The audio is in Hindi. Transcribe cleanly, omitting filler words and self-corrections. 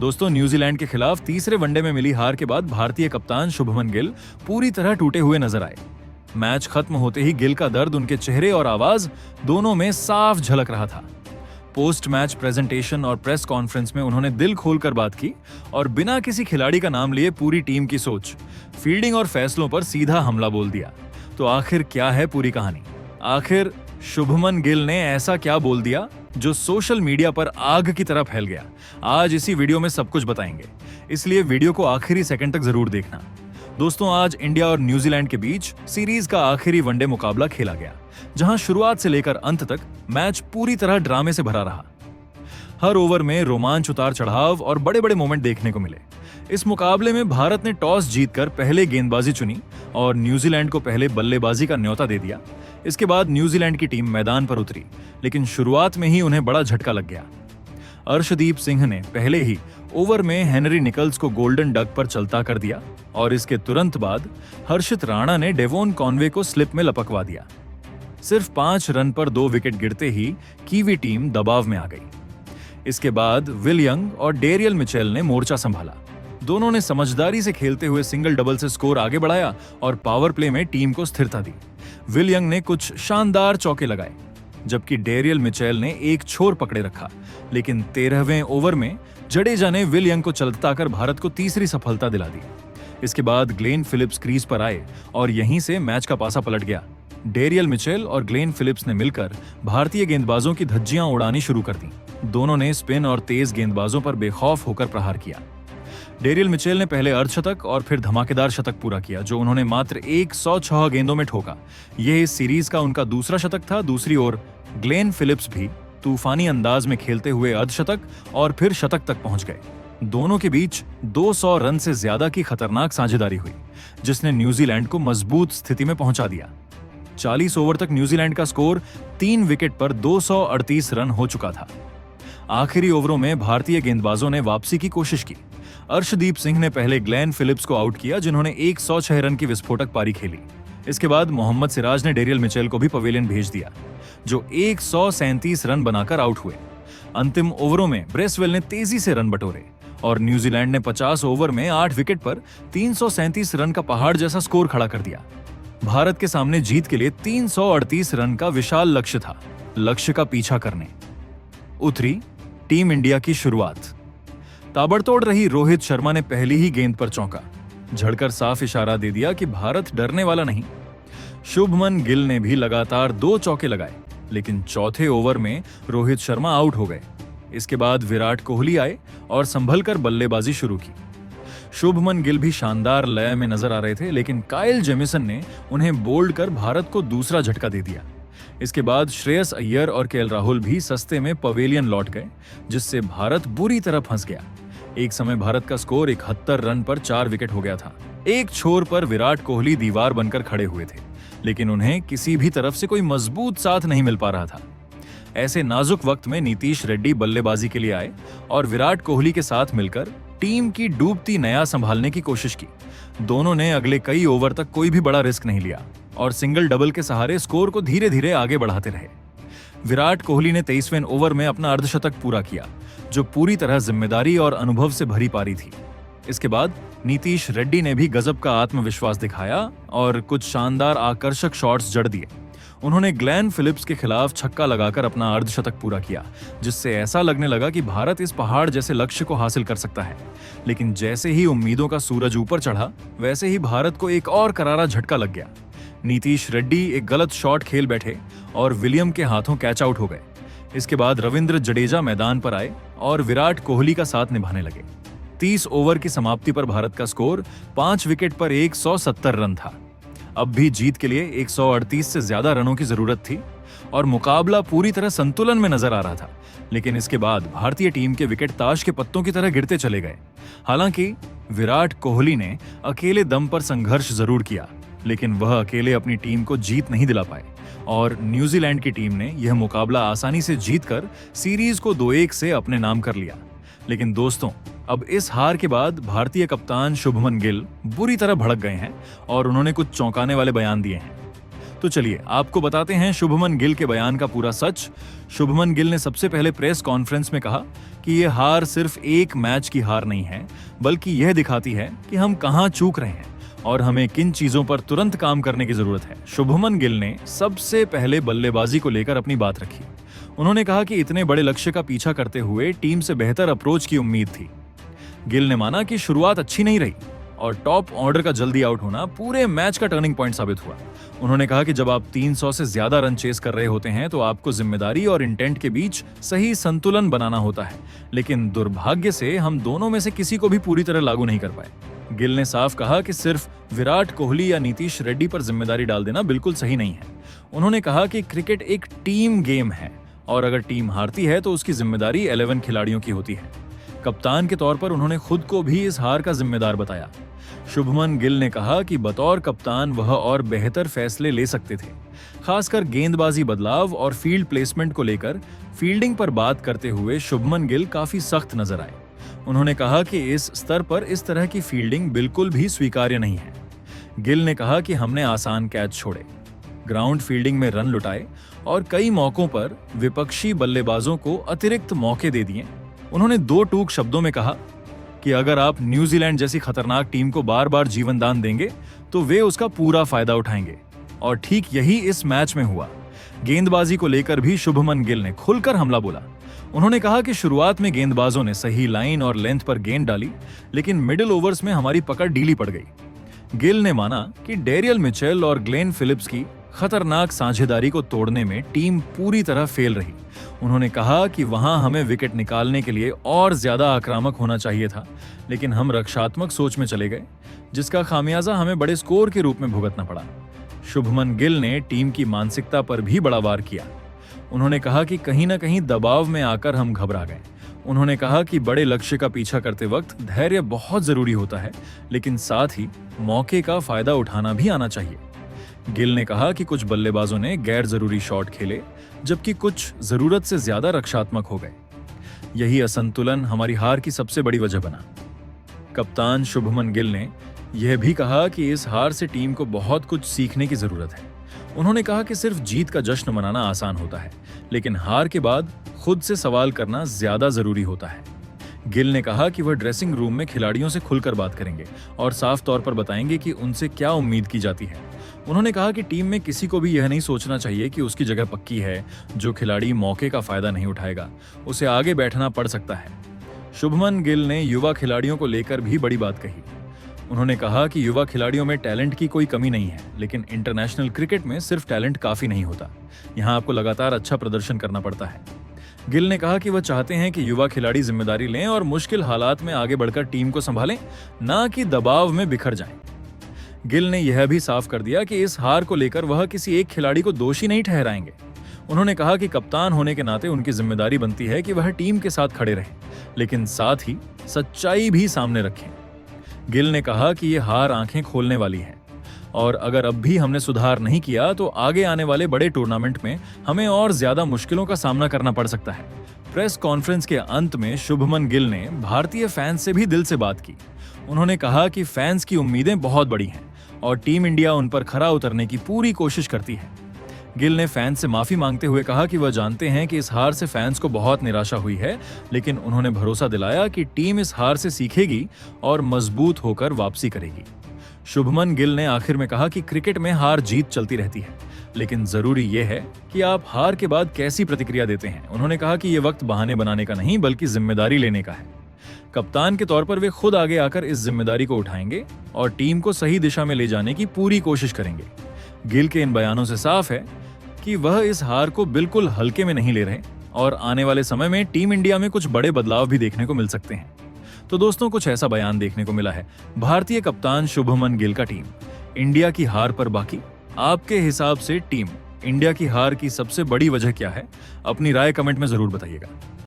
दोस्तों, न्यूजीलैंड के खिलाफ तीसरे वनडे में मिली हार के बाद भारतीय कप्तान शुभमन गिल पूरी तरह टूटे हुए नजर आए। मैच खत्म होते ही गिल का दर्द उनके चेहरे और आवाज दोनों में साफ झलक रहा था। पोस्ट मैच प्रेजेंटेशन और प्रेस कॉन्फ्रेंस में उन्होंने दिल खोलकर बात की और बिना किसी खिलाड़ी का नाम लिए पूरी टीम की सोच, फील्डिंग और फैसलों पर सीधा हमला बोल दिया। तो आखिर क्या है पूरी कहानी? आखिर शुभमन गिल ने ऐसा क्या बोल दिया जो सोशल मीडिया पर आग की तरह फैल गया? आज इसी वीडियो में सब कुछ बताएंगे, इसलिए वीडियो को आखिरी सेकंड तक जरूर देखना। दोस्तों, आज इंडिया और न्यूजीलैंड के बीच सीरीज का आखिरी वनडे मुकाबला खेला गया, जहां शुरुआत से लेकर अंत तक मैच पूरी तरह ड्रामे से भरा रहा। हर ओवर में रोमांच, उतार चढ़ाव और बड़े बड़े मोमेंट देखने को मिले। इस मुकाबले में भारत ने टॉस जीतकर पहले गेंदबाजी चुनी और न्यूजीलैंड को पहले बल्लेबाजी का न्योता दे दिया। इसके बाद न्यूजीलैंड की टीम मैदान पर उतरी, लेकिन शुरुआत में ही उन्हें बड़ा झटका लग गया। अर्शदीप सिंह ने पहले ही ओवर में हेनरी निकल्स को गोल्डन डक पर चलता कर दिया और इसके तुरंत बाद हर्षित राणा ने डेवोन कॉनवे को स्लिप में लपकवा दिया। सिर्फ 5 रन पर 2 विकेट गिरते ही कीवी टीम दबाव में आ गई। इसके बाद विल यंग और डेरियल मिचेल ने मोर्चा संभाला। दोनों ने समझदारी से खेलते हुए सिंगल डबल से स्कोर आगे बढ़ाया और पावर प्ले में टीम को स्थिरता दी। विल यंग ने कुछ शानदार चौके लगाए, जबकि डेरियल मिचेल ने एक छोर पकड़े रखा। लेकिन 13वें ओवर में जडेजा ने विल यंग को चलता कर भारत को तीसरी सफलता दिला दी। इसके बाद ग्लेन फिलिप्स क्रीज पर आए और यहीं से मैच का पासा पलट गया। डेरियल मिचेल और ग्लेन फिलिप्स ने मिलकर भारतीय गेंदबाजों की धज्जियां उड़ानी शुरू कर दी। दोनों ने स्पिन और तेज गेंदबाजों पर बेखौफ होकर प्रहार किया। डेरियल मिचेल ने पहले अर्धशतक और फिर धमाकेदार शतक पूरा किया, जो उन्होंने मात्र 106 गेंदों में ठोका। यह इस सीरीज का उनका दूसरा शतक था। दूसरी ओर ग्लेन फिलिप्स भी तूफानी अंदाज में खेलते हुए अर्धशतक और फिर शतक तक पहुंच गए। दोनों के बीच 200 रन से ज्यादा की खतरनाक साझेदारी हुई, जिसने न्यूजीलैंड को मजबूत स्थिति में पहुंचा दिया। 40 ओवर तक न्यूजीलैंड का स्कोर 3 विकेट पर 238 रन हो चुका था। आखिरी ओवरों में भारतीय गेंदबाजों ने वापसी की कोशिश की। अर्शदीप सिंह ने पहले ग्लेन फिलिप्स को आउट किया, जिन्होंने 106 रन की विस्फोटक पारी खेली। इसके बाद मोहम्मद सिराज ने डेरियल मिचेल को भी पवेलियन भेज दिया, जो 137 रन बनाकर आउट हुए। अंतिम ओवरों में ब्रेसवेल ने तेजी से रन बटोरे और न्यूजीलैंड ने 50 ओवर में 8 विकेट पर 337 रन का पहाड़ जैसा स्कोर खड़ा कर दिया। भारत के सामने जीत के लिए 338 रन का विशाल लक्ष्य था। लक्ष्य का पीछा करने उतरी टीम इंडिया की शुरुआत। ताबड़तोड़ रही रोहित शर्मा ने पहली ही गेंद पर चौंका, झड़कर साफ इशारा दे दिया कि भारत डरने वाला नहीं। शुभमन गिल ने भी लगातार 2 चौके लगाए, लेकिन चौथे ओवर में रोहित शर्मा आउट हो गए। इसके बाद विराट कोहली आए और संभलकर बल्लेबाजी शुरू की। शुभमन गिल भी शानदार लय में नजर आ रहे थे, लेकिन काइल जेमिसन ने उन्हें बोल्ड कर भारत को दूसरा झटका दे दिया। इसके बाद श्रेयस अय्यर और केएल राहुल भी सस्ते में पवेलियन लौट गए, जिससे भारत बुरी तरह फंस गया। एक समय भारत का स्कोर 71 रन पर 4 विकेट हो गया था। एक छोर पर विराट कोहली दीवार बनकर खड़े हुए थे, लेकिन उन्हें किसी भी तरफ से कोई मजबूत साथ नहीं मिल पा रहा था। ऐसे नाजुक वक्त में नीतीश रेड्डी बल्लेबाजी के लिए आए और विराट कोहली के साथ मिलकर टीम की डूबती नया संभालने की कोशिश की। दोनों ने अगले कई ओवर तक कोई भी बड़ा रिस्क नहीं लिया और सिंगल डबल के सहारे स्कोर को धीरे धीरे आगे बढ़ाते रहे। विराट कोहली ने 23वें ओवर में अपना अर्धशतक पूरा किया, जो पूरी तरह जिम्मेदारी और अनुभव से भरी पारी थी। इसके बाद नीतीश रेड्डी ने भी गजब का आत्मविश्वास दिखाया और कुछ शानदार आकर्षक शॉट्स जड़ दिए। उन्होंने ग्लेन फिलिप्स के खिलाफ छक्का लगाकर अपना अर्धशतक पूरा किया, जिससे ऐसा लगने लगा कि भारत इस पहाड़ जैसे लक्ष्य को हासिल कर सकता है। लेकिन जैसे ही उम्मीदों का सूरज ऊपर चढ़ा, वैसे ही भारत को एक और करारा झटका लग गया। नीतीश रेड्डी एक गलत शॉट खेल बैठे और विलियम के हाथों कैच आउट हो गए। इसके बाद रविंद्र जडेजा मैदान पर आए और विराट कोहली का साथ निभाने लगे। 30 ओवर की समाप्ति पर भारत का स्कोर 5 विकेट पर 170 रन था। अब भी जीत के लिए 138 से ज्यादा रनों की जरूरत थी और मुकाबला पूरी तरह संतुलन में नजर आ रहा था। लेकिन इसके बाद भारतीय टीम के विकेट ताश के पत्तों की तरह गिरते चले गए। हालांकि विराट कोहली ने अकेले दम पर संघर्ष जरूर किया, लेकिन वह अकेले अपनी टीम को जीत नहीं दिला पाए और न्यूजीलैंड की टीम ने यह मुकाबला आसानी से जीतकर सीरीज को 2-1 से अपने नाम कर लिया। लेकिन दोस्तों, अब इस हार के बाद भारतीय कप्तान शुभमन गिल बुरी तरह भड़क गए हैं और उन्होंने कुछ चौंकाने वाले बयान दिए हैं। तो चलिए आपको बताते हैं शुभमन गिल के बयान का पूरा सच। शुभमन गिल ने सबसे पहले प्रेस कॉन्फ्रेंस में कहा कि ये हार सिर्फ एक मैच की हार नहीं है, बल्कि यह दिखाती है कि हम कहां चूक रहे हैं और हमें किन चीजों पर तुरंत काम करने की जरूरत है। शुभमन गिल ने सबसे पहले बल्लेबाजी को लेकर अपनी बात रखी। उन्होंने कहा कि इतने बड़े लक्ष्य का पीछा करते हुए टीम से बेहतर अप्रोच की उम्मीद थी। गिल ने माना कि शुरुआत अच्छी नहीं रही और टॉप ऑर्डर का जल्दी आउट होना पूरे मैच का टर्निंग पॉइंट साबित हुआ। उन्होंने कहा कि जब आप 300 से ज्यादा रन चेस कर रहे होते हैं तो आपको जिम्मेदारी और इंटेंट के बीच सही संतुलन बनाना होता है, लेकिन दुर्भाग्य से हम दोनों में से किसी को भी पूरी तरह लागू नहीं कर पाए। गिल ने साफ कहा कि सिर्फ विराट कोहली या नीतीश रेड्डी पर जिम्मेदारी डाल देना बिल्कुल सही नहीं है। उन्होंने कहा कि क्रिकेट एक टीम गेम है और अगर टीम हारती है तो उसकी जिम्मेदारी 11 खिलाड़ियों की होती है। कप्तान के तौर पर उन्होंने खुद को भी इस हार का जिम्मेदार बताया। शुभमन गिल ने कहा कि बतौर कप्तान वह और बेहतर फैसले ले सकते थे, खासकर गेंदबाजी बदलाव और फील्ड प्लेसमेंट को लेकर। फील्डिंग पर बात करते हुए शुभमन गिल काफी सख्त नजर आए। उन्होंने कहा कि इस स्तर पर इस तरह की फील्डिंग बिल्कुल भी स्वीकार्य नहीं है। गिल ने कहा कि हमने आसान कैच छोड़े, ग्राउंड फील्डिंग में रन लुटाए और कई मौकों पर विपक्षी बल्लेबाजों को अतिरिक्त मौके दे दिए। उन्होंने 2 टूक शब्दों में कहा कि अगर आप न्यूजीलैंड जैसी खतरनाक टीम को बार बार जीवन दान देंगे तो वे उसका पूरा फायदा उठाएंगे, और ठीक यही इस मैच में हुआ। गेंदबाजी को लेकर भी शुभमन गिल ने खुलकर हमला बोला। उन्होंने कहा कि शुरुआत में गेंदबाजों ने सही लाइन और लेंथ पर गेंद डाली, लेकिन मिडिल ओवर्स में हमारी पकड़ ढीली पड़ गई। गिल ने माना कि डेरियल मिचेल और ग्लेन फिलिप्स की खतरनाक साझेदारी को तोड़ने में टीम पूरी तरह फेल रही। उन्होंने कहा कि वहां हमें विकेट निकालने के लिए और ज्यादा आक्रामक होना चाहिए था, लेकिन हम रक्षात्मक सोच में चले गए, जिसका खामियाजा हमें बड़े स्कोर के रूप में भुगतना पड़ा। शुभमन गिल ने टीम की मानसिकता पर भी बड़ा वार किया। उन्होंने कहा कि कहीं ना कहीं दबाव में आकर हम घबरा गए। उन्होंने कहा कि बड़े लक्ष्य का पीछा करते वक्त धैर्य बहुत जरूरी होता है, लेकिन साथ ही मौके का फायदा उठाना भी आना चाहिए। गिल ने कहा कि कुछ बल्लेबाजों ने गैर जरूरी शॉट खेले, जबकि कुछ जरूरत से ज्यादा रक्षात्मक हो गए। यही असंतुलन हमारी हार की सबसे बड़ी वजह बना। कप्तान शुभमन गिल ने यह भी कहा कि इस हार से टीम को बहुत कुछ सीखने की जरूरत है। उन्होंने कहा कि सिर्फ जीत का जश्न मनाना आसान होता है, लेकिन हार के बाद खुद से सवाल करना ज्यादा जरूरी होता है। गिल ने कहा कि वह ड्रेसिंग रूम में खिलाड़ियों से खुलकर बात करेंगे और साफ तौर पर बताएंगे कि उनसे क्या उम्मीद की जाती है। उन्होंने कहा कि टीम में किसी को भी यह नहीं सोचना चाहिए कि उसकी जगह पक्की है। जो खिलाड़ी मौके का फायदा नहीं उठाएगा उसे आगे बैठना पड़ सकता है। शुभमन गिल ने युवा खिलाड़ियों को लेकर भी बड़ी बात कही। उन्होंने कहा कि युवा खिलाड़ियों में टैलेंट की कोई कमी नहीं है, लेकिन इंटरनेशनल क्रिकेट में सिर्फ टैलेंट काफी नहीं होता। यहाँ आपको लगातार अच्छा प्रदर्शन करना पड़ता है। गिल ने कहा कि वह चाहते हैं कि युवा खिलाड़ी जिम्मेदारी लें और मुश्किल हालात में आगे बढ़कर टीम को संभालें, ना कि दबाव में बिखर जाएं। गिल ने यह भी साफ कर दिया कि इस हार को लेकर वह किसी एक खिलाड़ी को दोषी नहीं ठहराएंगे। उन्होंने कहा कि कप्तान होने के नाते उनकी जिम्मेदारी बनती है कि वह टीम के साथ खड़े रहें, लेकिन साथ ही सच्चाई भी सामने रखें। गिल ने कहा कि यह हार आंखें खोलने वाली है और अगर अब भी हमने सुधार नहीं किया तो आगे आने वाले बड़े टूर्नामेंट में हमें और ज्यादा मुश्किलों का सामना करना पड़ सकता है। प्रेस कॉन्फ्रेंस के अंत में शुभमन गिल ने भारतीय फैंस से भी दिल से बात की। उन्होंने कहा कि फैंस की उम्मीदें बहुत बड़ी हैं और टीम इंडिया उन पर खरा उतरने की पूरी कोशिश करती है। गिल ने फैंस से माफी मांगते हुए कहा कि वह जानते हैं कि इस हार से फैंस को बहुत निराशा हुई है, लेकिन उन्होंने भरोसा दिलाया कि टीम इस हार से सीखेगी और मजबूत होकर वापसी करेगी। शुभमन गिल ने आखिर में कहा कि क्रिकेट में हार जीत चलती रहती है, लेकिन जरूरी यह है कि आप हार के बाद कैसी प्रतिक्रिया देते हैं। उन्होंने कहा कि यह वक्त बहाने बनाने का नहीं बल्कि जिम्मेदारी लेने का है। कप्तान के तौर पर वे खुद आगे आकर इस जिम्मेदारी को उठाएंगे और टीम को सही दिशा में ले जाने की पूरी कोशिश करेंगे। गिल के इन बयानों से साफ है कि वह इस हार को बिल्कुल हल्के में नहीं ले रहे और आने वाले समय में टीम इंडिया में कुछ बड़े बदलाव भी देखने को मिल सकते हैं। तो दोस्तों, कुछ ऐसा बयान देखने को मिला है भारतीय कप्तान शुभमन गिल का टीम इंडिया की हार पर। बाकी आपके हिसाब से टीम इंडिया की हार की सबसे बड़ी वजह क्या है? अपनी राय कमेंट में जरूर बताइएगा।